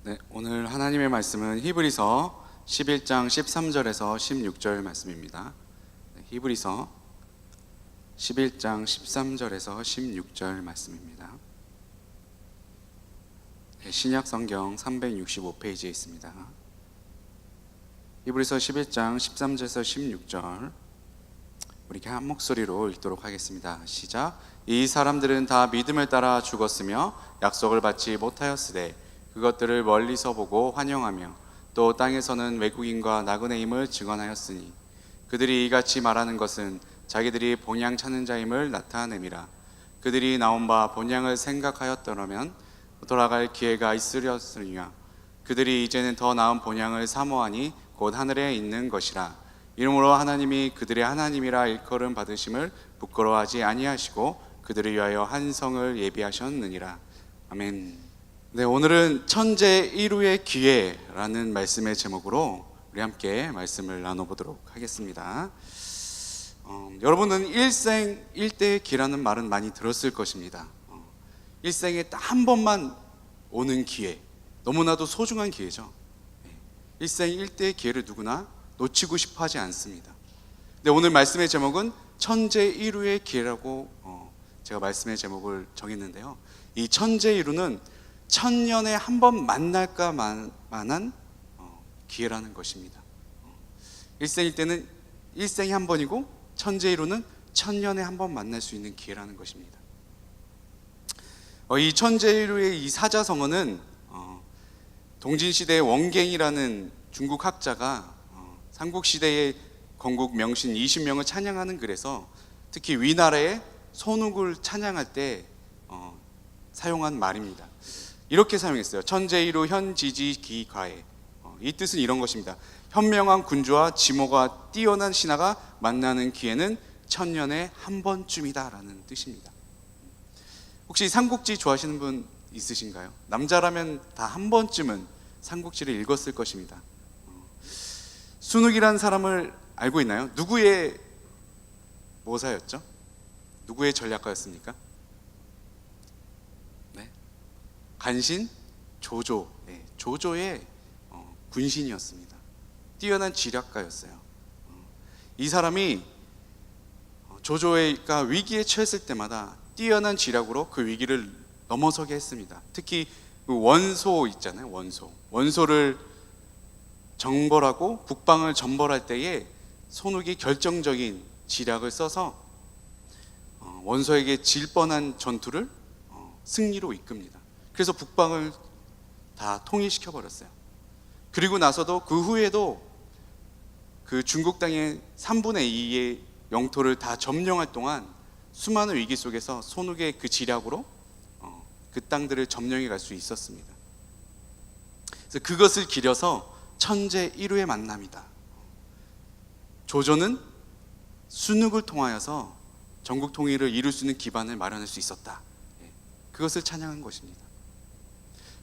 네, 오늘 하나님의 말씀은 히브리서 11장 13절에서 16절 말씀입니다. 네, 히브리서 11장 13절에서 16절 말씀입니다. 네, 신약 성경 365페이지에 있습니다. 히브리서 11장 13절에서 16절 우리 한 목소리로 읽도록 하겠습니다. 시작. 이 사람들은 다 믿음을 따라 죽었으며 약속을 받지 못하였으되 그것들을 멀리서 보고 환영하며 또 땅에서는 외국인과 나그네임을 증언하였으니 그들이 이같이 말하는 것은 자기들이 본향 찾는 자임을 나타냄이라. 그들이 나온 바 본향을 생각하였더라면 돌아갈 기회가 있으렸으니와 그들이 이제는 더 나은 본향을 사모하니 곧 하늘에 있는 것이라. 이러므로 하나님이 그들의 하나님이라 일컬음 받으심을 부끄러워하지 아니하시고 그들을 위하여 한 성을 예비하셨느니라. 아멘. 네, 오늘은 천재 1후의 기회라는 말씀의 제목으로 우리 함께 말씀을 나눠보도록 하겠습니다. 여러분은 일생 일대의 기라는 말은 많이 들었을 것입니다. 일생에 딱 한 번만 오는 기회, 너무나도 소중한 기회죠. 일생 일대의 기회를 누구나 놓치고 싶어 하지 않습니다. 근데 오늘 말씀의 제목은 천재 1후의 기회라고 제가 말씀의 제목을 정했는데요. 이 천재 1후는 천년에 한 번 만날까 만한 기회라는 것입니다. 일생일 때는 일생에 한 번이고 천재 1호는 천년에 한 번 만날 수 있는 기회라는 것입니다. 이 천재 1호의 이 사자성어는 동진시대의 원갱이라는 중국 학자가 삼국시대의 건국 명신 20명을 찬양하는 글에서 특히 위나라의 손욱을 찬양할 때 사용한 말입니다. 이렇게 사용했어요. 천재 1호 현지지기과에. 이 뜻은 이런 것입니다. 현명한 군주와 지모가 뛰어난 신하가 만나는 기회는 천년에 한 번쯤이다 라는 뜻입니다. 혹시 삼국지 좋아하시는 분 있으신가요? 남자라면 다 한 번쯤은 삼국지를 읽었을 것입니다. 순욱이라는 사람을 알고 있나요? 누구의 모사였죠? 누구의 전략가였습니까? 간신 조조, 조조의 군신이었습니다. 뛰어난 지략가였어요. 이 사람이 조조가 위기에 처했을 때마다 뛰어난 지략으로 그 위기를 넘어서게 했습니다. 특히 그 원소 있잖아요. 원소를 정벌하고 북방을 전벌할 때에 손욱이 결정적인 지략을 써서 원소에게 질 뻔한 전투를 승리로 이끕니다. 그래서 북방을 다 통일시켜 버렸어요. 그리고 나서도 그 후에도 그 중국 땅의 3분의 2의 영토를 다 점령할 동안 수많은 위기 속에서 손욱의 그 지략으로 그 땅들을 점령해 갈 수 있었습니다. 그래서 그것을 기려서 천재 1호의 만남이다. 조조는 순욱을 통하여서 전국 통일을 이룰 수 있는 기반을 마련할 수 있었다. 그것을 찬양한 것입니다.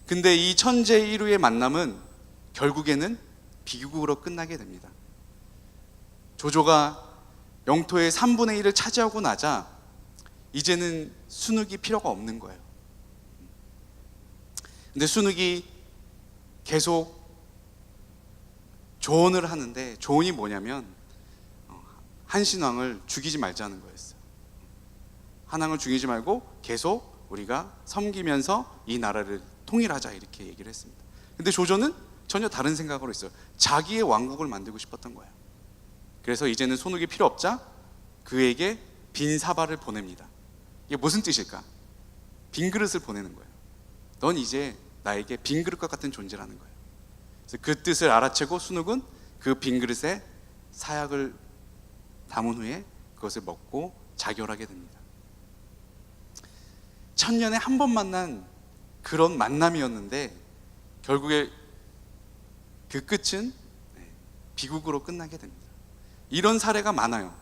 근데 이 천재 1호의 만남은 결국에는 비극으로 끝나게 됩니다. 조조가 영토의 3분의 1을 차지하고 나자 이제는 순욱이 필요가 없는 거예요. 근데 순욱이 계속 조언을 하는데 조언이 뭐냐면 한신왕을 죽이지 말자는 거였어요. 한왕을 죽이지 말고 계속 우리가 섬기면서 이 나라를 통일하자 이렇게 얘기를 했습니다. 근데 조조는 전혀 다른 생각으로 있어요. 자기의 왕국을 만들고 싶었던 거예요. 그래서 이제는 손욱이 필요 없자 그에게 빈 사발을 보냅니다. 이게 무슨 뜻일까? 빈 그릇을 보내는 거예요. 넌 이제 나에게 빈 그릇과 같은 존재라는 거예요. 그래서 그 뜻을 알아채고 순욱은 그 빈 그릇에 사약을 담은 후에 그것을 먹고 자결하게 됩니다. 천년에 한 번 만난 그런 만남이었는데 결국에 그 끝은 비극으로 끝나게 됩니다. 이런 사례가 많아요.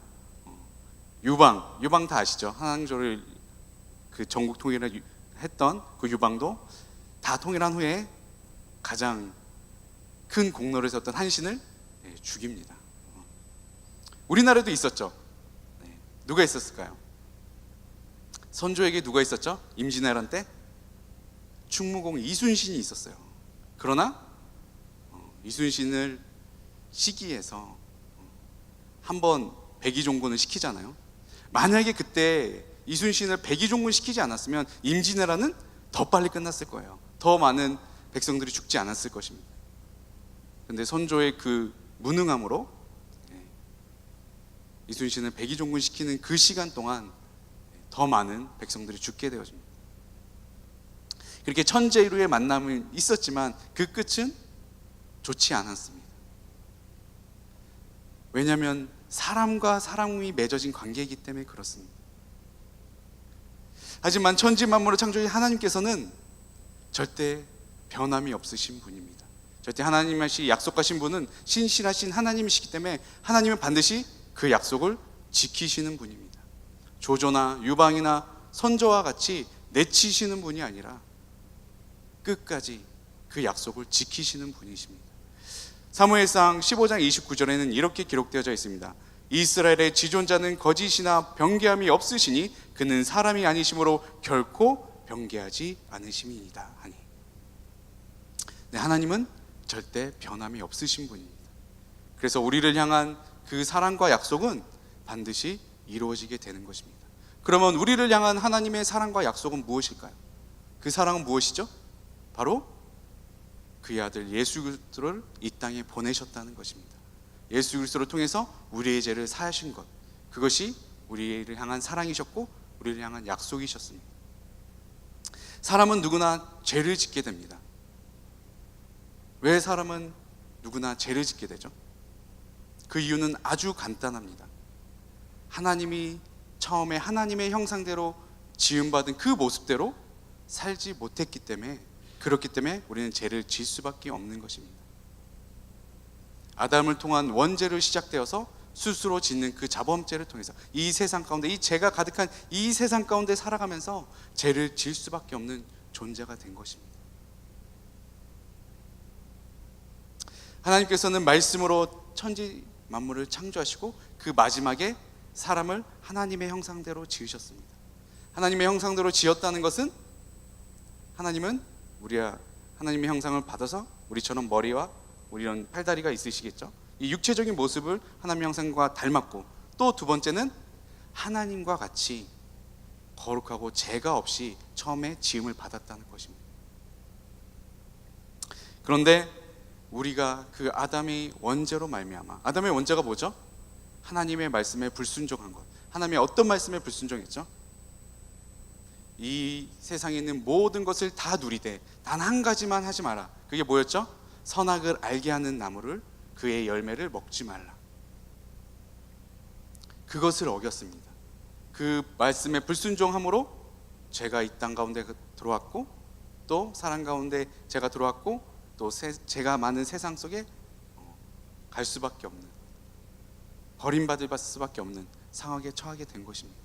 유방 다 아시죠? 한왕조를 그 전국 통일을 했던 그 유방도 다 통일한 후에 가장 큰 공로를 세웠던 한신을 죽입니다. 우리나라에도 있었죠. 누가 있었을까요? 선조에게 누가 있었죠? 임진왜란 때 충무공 이순신이 있었어요. 그러나 이순신을 시기해서 한번 백의종군을 시키잖아요. 만약에 그때 이순신을 백의종군 시키지 않았으면 임진왜란은 더 빨리 끝났을 거예요. 더 많은 백성들이 죽지 않았을 것입니다. 그런데 선조의 그 무능함으로 이순신을 백의종군 시키는 그 시간 동안 더 많은 백성들이 죽게 되어집니다. 그렇게 천재로의 만남은 있었지만 그 끝은 좋지 않았습니다. 왜냐하면 사람과 사람이 맺어진 관계이기 때문에 그렇습니다. 하지만 천지 만물을 창조하신 하나님께서는 절대 변함이 없으신 분입니다. 절대 하나님이 약속하신 분은 신실하신 하나님이시기 때문에 하나님은 반드시 그 약속을 지키시는 분입니다. 조조나 유방이나 선조와 같이 내치시는 분이 아니라 끝까지 그 약속을 지키시는 분이십니다. 사무엘상 15장 29절에는 이렇게 기록되어져 있습니다. 이스라엘의 지존자는 거짓이나 변개함이 없으시니 그는 사람이 아니심으로 결코 변개하지 않으심이니이다 하니. 네, 하나님은 절대 변함이 없으신 분입니다. 그래서 우리를 향한 그 사랑과 약속은 반드시 이루어지게 되는 것입니다. 그러면 우리를 향한 하나님의 사랑과 약속은 무엇일까요? 그 사랑은 무엇이죠? 바로 그의 아들 예수 그리스도를 이 땅에 보내셨다는 것입니다. 예수 그리스도를 통해서 우리의 죄를 사하신 것, 그것이 우리를 향한 사랑이셨고 우리를 향한 약속이셨습니다. 사람은 누구나 죄를 짓게 됩니다. 왜 사람은 누구나 죄를 짓게 되죠? 그 이유는 아주 간단합니다. 하나님이 처음에 하나님의 형상대로 지음받은 그 모습대로 살지 못했기 때문에, 그렇기 때문에 우리는 죄를 지을 수밖에 없는 것입니다. 아담을 통한 원죄로 시작되어서 스스로 짓는 그 자범죄를 통해서 이 세상 가운데, 이 죄가 가득한 이 세상 가운데 살아가면서 죄를 지을 수밖에 없는 존재가 된 것입니다. 하나님께서는 말씀으로 천지 만물을 창조하시고 그 마지막에 사람을 하나님의 형상대로 지으셨습니다. 하나님의 형상대로 지었다는 것은 하나님은 하나님의 형상을 받아서 우리처럼 머리와 이런 팔다리가 있으시겠죠. 이 육체적인 모습을 하나님의 형상과 닮았고, 또 두 번째는 하나님과 같이 거룩하고 죄가 없이 처음에 지음을 받았다는 것입니다. 그런데 우리가 그 아담의 원죄로 말미암아, 아담의 원죄가 뭐죠? 하나님의 말씀에 불순종한 것. 하나님의 어떤 말씀에 불순종했죠? 이 세상에 있는 모든 것을 다 누리되 단 한 가지만 하지 마라. 그게 뭐였죠? 선악을 알게 하는 나무를, 그의 열매를 먹지 말라. 그것을 어겼습니다. 그 말씀에 불순종함으로 죄가 이 땅 가운데 들어왔고, 또 사람 가운데 죄가 들어왔고, 또 죄가 많은 세상 속에 갈 수밖에 없는, 버림받을 수밖에 없는 상황에 처하게 된 것입니다.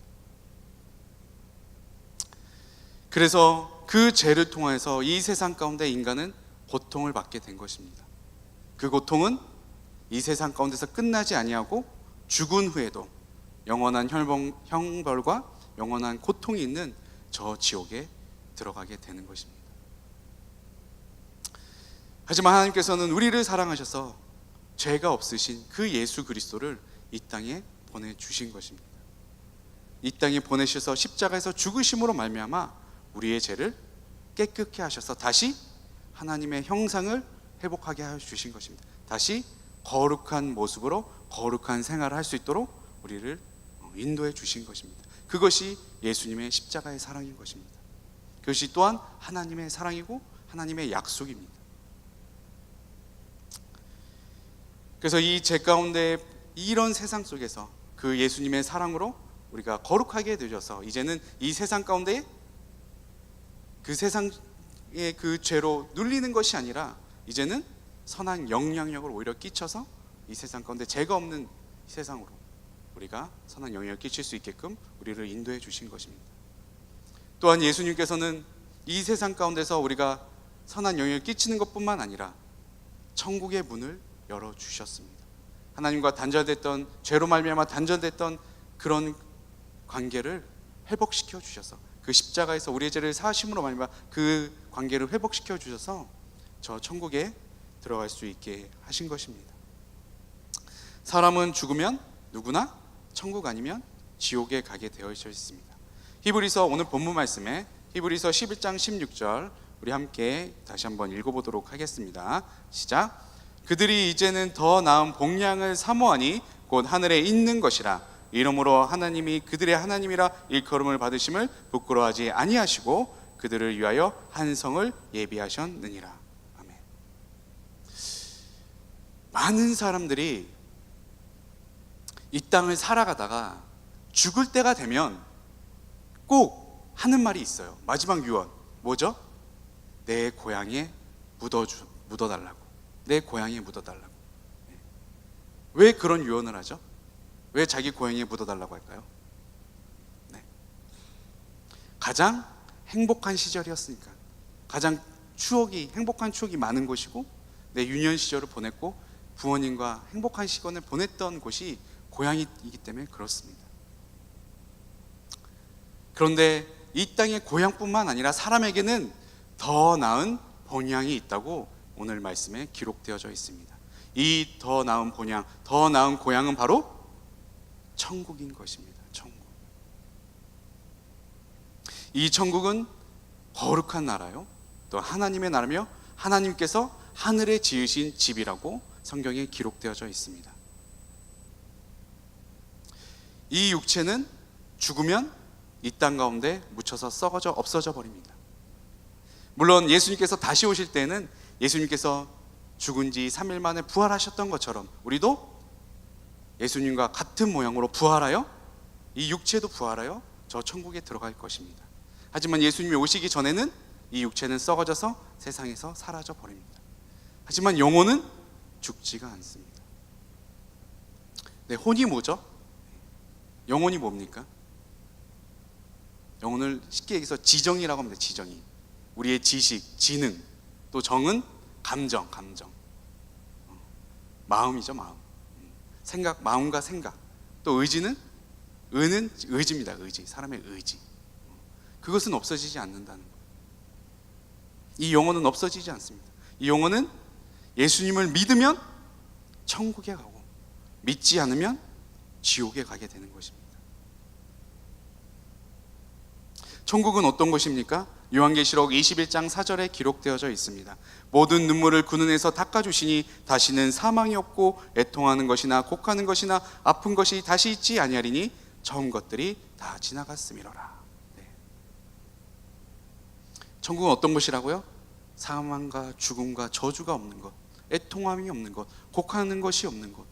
그래서 그 죄를 통해서 이 세상 가운데 인간은 고통을 받게 된 것입니다. 그 고통은 이 세상 가운데서 끝나지 아니하고 죽은 후에도 영원한 형벌과 영원한 고통이 있는 저 지옥에 들어가게 되는 것입니다. 하지만 하나님께서는 우리를 사랑하셔서 죄가 없으신 그 예수 그리스도를 이 땅에 보내주신 것입니다. 이 땅에 보내셔서 십자가에서 죽으심으로 말미암아 우리의 죄를 깨끗게 하셔서 다시 하나님의 형상을 회복하게 해주신 것입니다. 다시 거룩한 모습으로 거룩한 생활을 할 수 있도록 우리를 인도해 주신 것입니다. 그것이 예수님의 십자가의 사랑인 것입니다. 그것이 또한 하나님의 사랑이고 하나님의 약속입니다. 그래서 이 죄 가운데, 이런 세상 속에서 그 예수님의 사랑으로 우리가 거룩하게 되셔서 이제는 이 세상 가운데 그 세상의 그 죄로 눌리는 것이 아니라 이제는 선한 영향력을 오히려 끼쳐서 이 세상 가운데 죄가 없는 세상으로 우리가 선한 영향력을 끼칠 수 있게끔 우리를 인도해 주신 것입니다. 또한 예수님께서는 이 세상 가운데서 우리가 선한 영향력을 끼치는 것뿐만 아니라 천국의 문을 열어주셨습니다. 하나님과 단절됐던, 죄로 말미암아 단절됐던 그런 관계를 회복시켜 주셔서, 그 십자가에서 우리의 죄를 사하심으로 말미암아 그 관계를 회복시켜 주셔서 저 천국에 들어갈 수 있게 하신 것입니다. 사람은 죽으면 누구나 천국 아니면 지옥에 가게 되어 있습니다. 히브리서 오늘 본문 말씀에 히브리서 11장 16절 우리 함께 다시 한번 읽어보도록 하겠습니다. 시작. 그들이 이제는 더 나은 복량을 사모하니 곧 하늘에 있는 것이라. 이러므로 하나님이 그들의 하나님이라 일컬음을 받으심을 부끄러워하지 아니하시고 그들을 위하여 한 성을 예비하셨느니라. 아멘. 많은 사람들이 이 땅을 살아가다가 죽을 때가 되면 꼭 하는 말이 있어요. 마지막 유언 뭐죠? 내 고향에 묻어달라고. 내 고향에 묻어달라고. 왜 그런 유언을 하죠? 왜 자기 고향에 묻어달라고 할까요? 네. 가장 행복한 시절이었으니까. 가장 행복한 추억이 많은 곳이고 내 유년 시절을 보냈고 부모님과 행복한 시간을 보냈던 곳이 고향이기 때문에 그렇습니다. 그런데 이 땅의 고향뿐만 아니라 사람에게는 더 나은 본향이 있다고 오늘 말씀에 기록되어져 있습니다. 이 더 나은 본향, 더 나은 고향은 바로 천국인 것입니다. 천국. 이 천국은 거룩한 나라요, 또 하나님의 나라며 하나님께서 하늘에 지으신 집이라고 성경에 기록되어져 있습니다. 이 육체는 죽으면 이 땅 가운데 묻혀서 썩어져 없어져 버립니다. 물론 예수님께서 다시 오실 때는 예수님께서 죽은 지 3일 만에 부활하셨던 것처럼 우리도 예수님과 같은 모양으로 부활하여 이 육체도 부활하여 저 천국에 들어갈 것입니다. 하지만 예수님이 오시기 전에는 이 육체는 썩어져서 세상에서 사라져 버립니다. 하지만 영혼은 죽지가 않습니다. 네, 혼이 뭐죠? 영혼이 뭡니까? 영혼을 쉽게 얘기해서 지정이라고 합니다. 지정이. 우리의 지식, 지능, 또 정은 감정. 마음이죠, 마음. 생각, 마음과 생각. 또 의지는 의지입니다. 의지. 사람의 의지. 그것은 없어지지 않는다는 거예요. 이 영혼은 없어지지 않습니다. 이 영혼은 예수님을 믿으면 천국에 가고 믿지 않으면 지옥에 가게 되는 것입니다. 천국은 어떤 곳입니까? 요한계시록 21장 4절에 기록되어져 있습니다. 모든 눈물을 그 눈에서 닦아주시니 다시는 사망이 없고 애통하는 것이나 곡하는 것이나 아픈 것이 다시 있지 아니하리니 처음 것들이 다 지나갔음이로라. 네. 천국은 어떤 곳이라고요? 사망과 죽음과 저주가 없는 것, 애통함이 없는 것, 곡하는 것이 없는 것,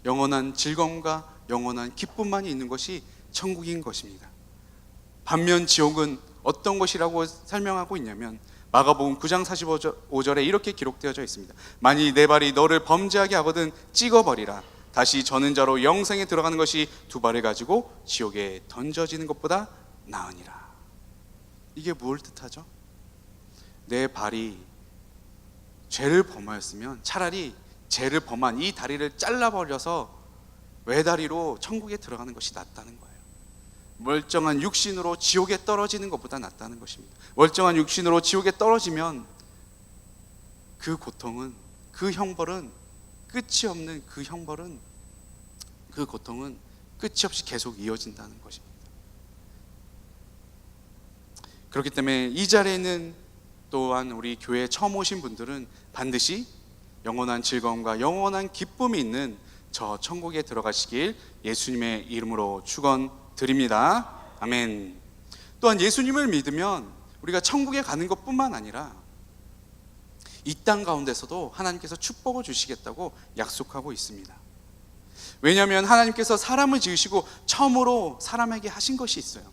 영원한 즐거움과 영원한 기쁨만이 있는 것이 천국인 것입니다. 반면 지옥은 어떤 것이라고 설명하고 있냐면 마가복음 9장 45절에 이렇게 기록되어져 있습니다. 만일 내 발이 너를 범죄하게 하거든 찍어버리라. 다시 저는 자로 영생에 들어가는 것이 두 발을 가지고 지옥에 던져지는 것보다 나으니라. 이게 무엇을 뜻하죠? 내 발이 죄를 범하였으면 차라리 죄를 범한 이 다리를 잘라버려서 외다리로 천국에 들어가는 것이 낫다는 거예요. 멀쩡한 육신으로 지옥에 떨어지는 것보다 낫다는 것입니다. 멀쩡한 육신으로 지옥에 떨어지면 그 고통은, 그 형벌은 끝이 없는 그 고통은 끝이 없이 계속 이어진다는 것입니다. 그렇기 때문에 이 자리에 있는 또한 우리 교회에 처음 오신 분들은 반드시 영원한 즐거움과 영원한 기쁨이 있는 저 천국에 들어가시길 예수님의 이름으로 축원드립니다. 아멘. 또한 예수님을 믿으면 우리가 천국에 가는 것뿐만 아니라 이 땅 가운데서도 하나님께서 축복을 주시겠다고 약속하고 있습니다. 왜냐하면 하나님께서 사람을 지으시고 처음으로 사람에게 하신 것이 있어요.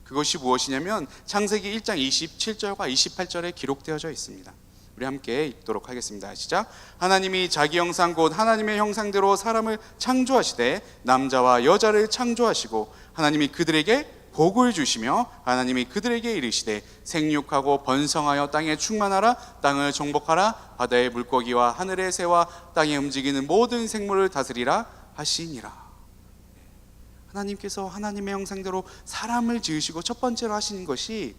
그것이 무엇이냐면 창세기 1장 27절과 28절에 기록되어져 있습니다. 우리 함께 읽도록 하겠습니다. 시작. 하나님이 자기 형상 곧 하나님의 형상대로 사람을 창조하시되 남자와 여자를 창조하시고 하나님이 그들에게 복을 주시며 하나님이 그들에게 이르시되 생육하고 번성하여 땅에 충만하라. 땅을 정복하라. 바다의 물고기와 하늘의 새와 땅에 움직이는 모든 생물을 다스리라 하시니라. 하나님께서 하나님의 형상대로 사람을 지으시고 첫 번째로 하시는 것이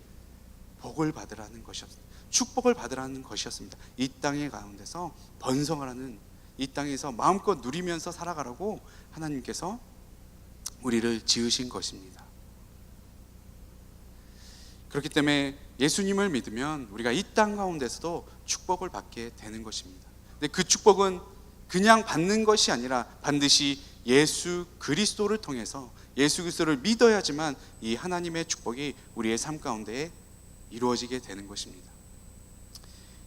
복을 받으라는 것이었습니다. 축복을 받으라는 것이었습니다. 이 땅의 가운데서 번성하라는, 이 땅에서 마음껏 누리면서 살아가라고 하나님께서 우리를 지으신 것입니다. 그렇기 때문에 예수님을 믿으면 우리가 이 땅 가운데서도 축복을 받게 되는 것입니다. 근데 그 축복은 그냥 받는 것이 아니라 반드시 예수 그리스도를 통해서, 예수 그리스도를 믿어야지만 이 하나님의 축복이 우리의 삶 가운데 이루어지게 되는 것입니다.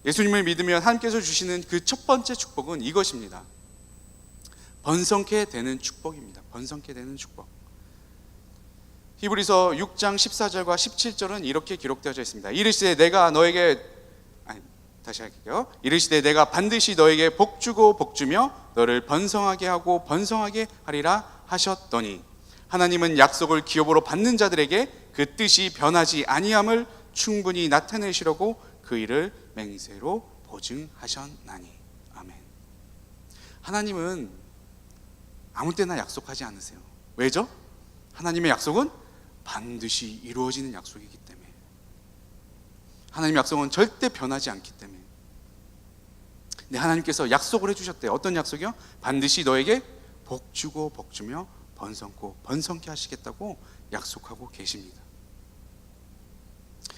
예수님을 믿으면 하나님께서 주시는 그 첫 번째 축복은 이것입니다. 번성케 되는 축복입니다. 번성케 되는 축복. 히브리서 6장 14절과 17절은 이렇게 기록되어져 있습니다. 이르시되 내가 너에게, 다시 할게요. 이르시되 내가 반드시 너에게 복주고 복주며 너를 번성하게 하고 번성하게 하리라 하셨더니, 하나님은 약속을 기업으로 받는 자들에게 그 뜻이 변하지 아니함을 충분히 나타내시려고 그 일을 맹세로 보증하셨나니. 아멘. 하나님은 아무 때나 약속하지 않으세요. 왜죠? 하나님의 약속은 반드시 이루어지는 약속이기 때문에, 하나님의 약속은 절대 변하지 않기 때문에. 근데 하나님께서 약속을 해주셨대요. 어떤 약속이요? 반드시 너에게 복주고 복주며 번성고 번성케 하시겠다고 약속하고 계십니다.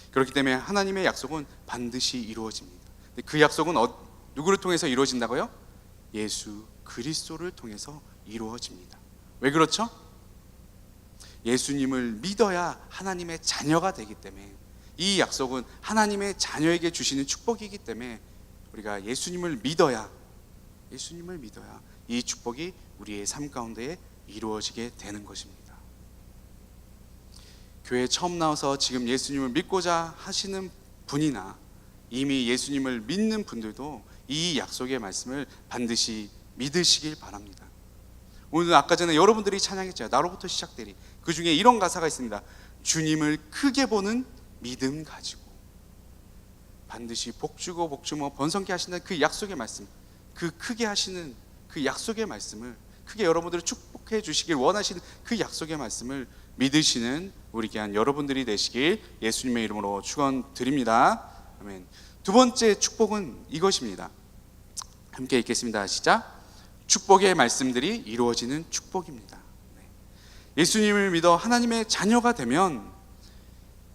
그렇기 때문에 하나님의 약속은 반드시 이루어집니다. 근데 그 약속은 누구를 통해서 이루어진다고요? 예수 그리스도를 통해서 이루어집니다. 왜 그렇죠? 예수님을 믿어야 하나님의 자녀가 되기 때문에, 이 약속은 하나님의 자녀에게 주시는 축복이기 때문에 우리가 예수님을 믿어야 이 축복이 우리의 삶 가운데 이루어지게 되는 것입니다. 교회에 처음 나와서 지금 예수님을 믿고자 하시는 분이나 이미 예수님을 믿는 분들도 이 약속의 말씀을 반드시 믿으시길 바랍니다. 오늘 아까 전에 여러분들이 찬양했잖아요. 나로부터 시작되리. 그 중에 이런 가사가 있습니다. 주님을 크게 보는 믿음 가지고 반드시 복주고 복주며 번성케 하신다는 그 약속의 말씀, 그 크게 하시는 그 약속의 말씀을, 크게 여러분들을 축복해 주시길 원하시는 그 약속의 말씀을 믿으시는 우리 귀한 여러분들이 되시길 예수님의 이름으로 축원드립니다. 아멘. 두 번째 축복은 이것입니다. 함께 읽겠습니다. 시작. 축복의 말씀들이 이루어지는 축복입니다. 예수님을 믿어 하나님의 자녀가 되면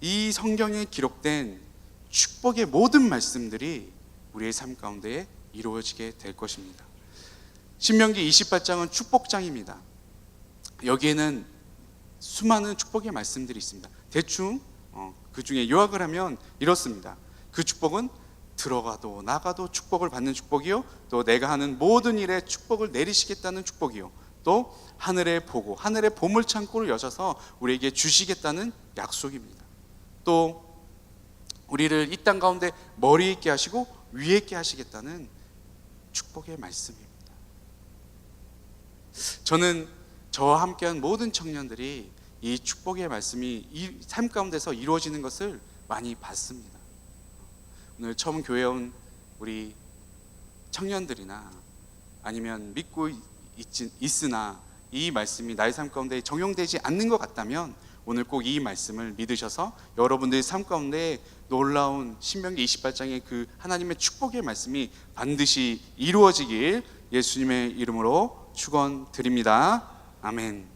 이 성경에 기록된 축복의 모든 말씀들이 우리의 삶 가운데 이루어지게 될 것입니다. 신명기 28장은 축복장입니다. 여기에는 수많은 축복의 말씀들이 있습니다. 대충 그 중에 요약을 하면 이렇습니다. 그 축복은 들어가도 나가도 축복을 받는 축복이요, 또 내가 하는 모든 일에 축복을 내리시겠다는 축복이요, 또 하늘의 보고 하늘의 보물 창고를 여셔서 우리에게 주시겠다는 약속입니다. 또 우리를 이 땅 가운데 머리 있게 하시고 위에 있게 하시겠다는 축복의 말씀입니다. 저는 저와 함께한 모든 청년들이 이 축복의 말씀이 이 삶 가운데서 이루어지는 것을 많이 봤습니다. 오늘 처음 교회에 온 우리 청년들이나 아니면 믿고 있으나 이 말씀이 나의 삶 가운데 적용되지 않는 것 같다면 오늘 꼭 이 말씀을 믿으셔서 여러분들의 삶 가운데 놀라운 신명기 28장의 그 하나님의 축복의 말씀이 반드시 이루어지길 예수님의 이름으로 축원드립니다. 아멘.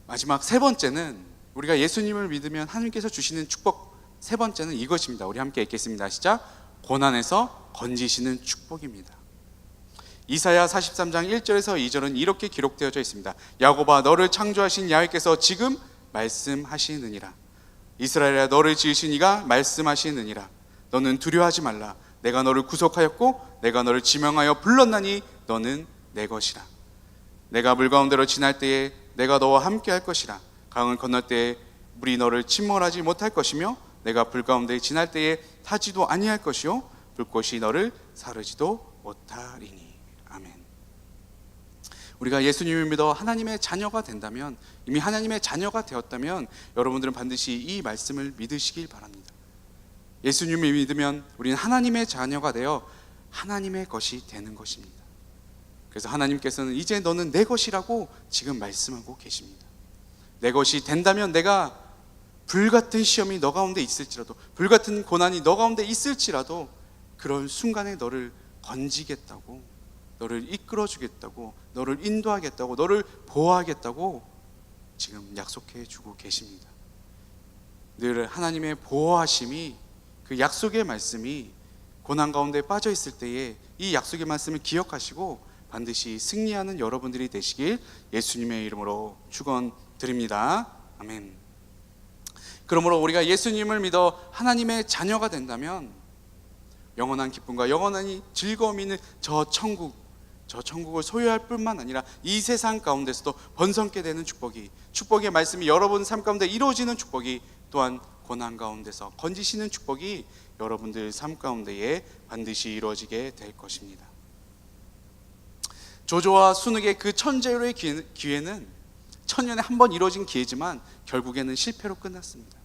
마지막 세 번째는, 우리가 예수님을 믿으면 하나님께서 주시는 축복 세 번째는 이것입니다. 우리 함께 읽겠습니다. 시작. 고난에서 건지시는 축복입니다. 이사야 43장 1절에서 2절은 이렇게 기록되어져 있습니다. 야곱아, 너를 창조하신 야훼께서 지금 말씀하시느니라. 이스라엘아, 너를 지으신 이가 말씀하시느니라. 너는 두려워하지 말라. 내가 너를 구속하였고 내가 너를 지명하여 불렀나니 너는 내 것이라. 내가 물 가운데로 지날 때에 내가 너와 함께 할 것이라. 강을 건널 때에 물이 너를 침몰하지 못할 것이며 내가 불 가운데 지날 때에 타지도 아니할 것이요 불꽃이 너를 사르지도 못하리니. 아멘. 우리가 예수님을 믿어 하나님의 자녀가 된다면, 이미 하나님의 자녀가 되었다면 여러분들은 반드시 이 말씀을 믿으시길 바랍니다. 예수님을 믿으면 우리는 하나님의 자녀가 되어 하나님의 것이 되는 것입니다. 그래서 하나님께서는 이제 너는 내 것이라고 지금 말씀하고 계십니다. 내 것이 된다면 내가 불같은 시험이 너 가운데 있을지라도, 불같은 고난이 너 가운데 있을지라도 그런 순간에 너를 건지겠다고, 너를 이끌어주겠다고, 너를 인도하겠다고, 너를 보호하겠다고 지금 약속해 주고 계십니다. 늘 하나님의 보호하심이, 그 약속의 말씀이 고난 가운데 빠져 있을 때에 이 약속의 말씀을 기억하시고 반드시 승리하는 여러분들이 되시길 예수님의 이름으로 축원드립니다. 아멘. 그러므로 우리가 예수님을 믿어 하나님의 자녀가 된다면 영원한 기쁨과 영원한 즐거움이 있는 저 천국을 소유할 뿐만 아니라 이 세상 가운데서도 번성케 되는 축복의 말씀이 여러분 삶 가운데 이루어지는 축복이, 또한 고난 가운데서 건지시는 축복이 여러분들 삶 가운데에 반드시 이루어지게 될 것입니다. 조조와 순흑의 그 천재로의 기회는 천년에 한 번 이루어진 기회지만 결국에는 실패로 끝났습니다.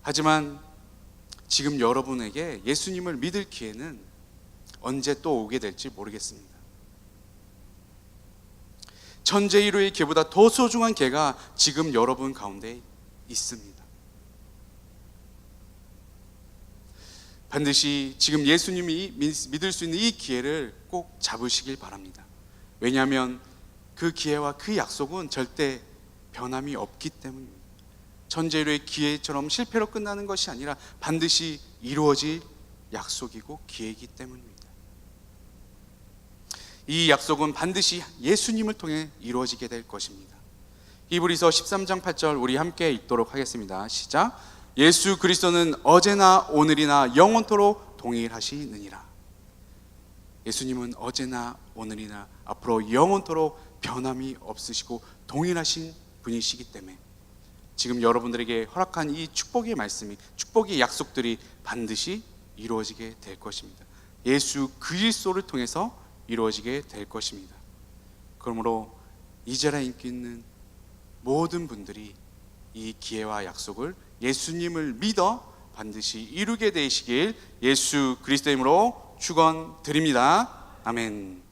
하지만 지금 여러분에게 예수님을 믿을 기회는 언제 또 오게 될지 모르겠습니다. 천재 1호의 기회보다 더 소중한 기회가 지금 여러분 가운데 있습니다. 반드시 지금 예수님이 믿을 수 있는 이 기회를 꼭 잡으시길 바랍니다. 왜냐하면 그 기회와 그 약속은 절대 변함이 없기 때문입니다. 천재 1호의 기회처럼 실패로 끝나는 것이 아니라 반드시 이루어질 약속이고 기회이기 때문입니다. 이 약속은 반드시 예수님을 통해 이루어지게 될 것입니다. 히브리서 13장 8절 우리 함께 읽도록 하겠습니다. 시작. 예수 그리스도는 어제나 오늘이나 영원토록 동일하시느니라. 예수님은 어제나 오늘이나 앞으로 영원토록 변함이 없으시고 동일하신 분이시기 때문에 지금 여러분들에게 허락한 이 축복의 말씀이, 축복의 약속들이 반드시 이루어지게 될 것입니다. 예수 그리스도를 통해서 이루어지게 될 것입니다. 그러므로 이 자리에 있는 모든 분들이 이 기회와 약속을 예수님을 믿어 반드시 이루게 되시길 예수 그리스도의 이름으로 축원드립니다. 아멘.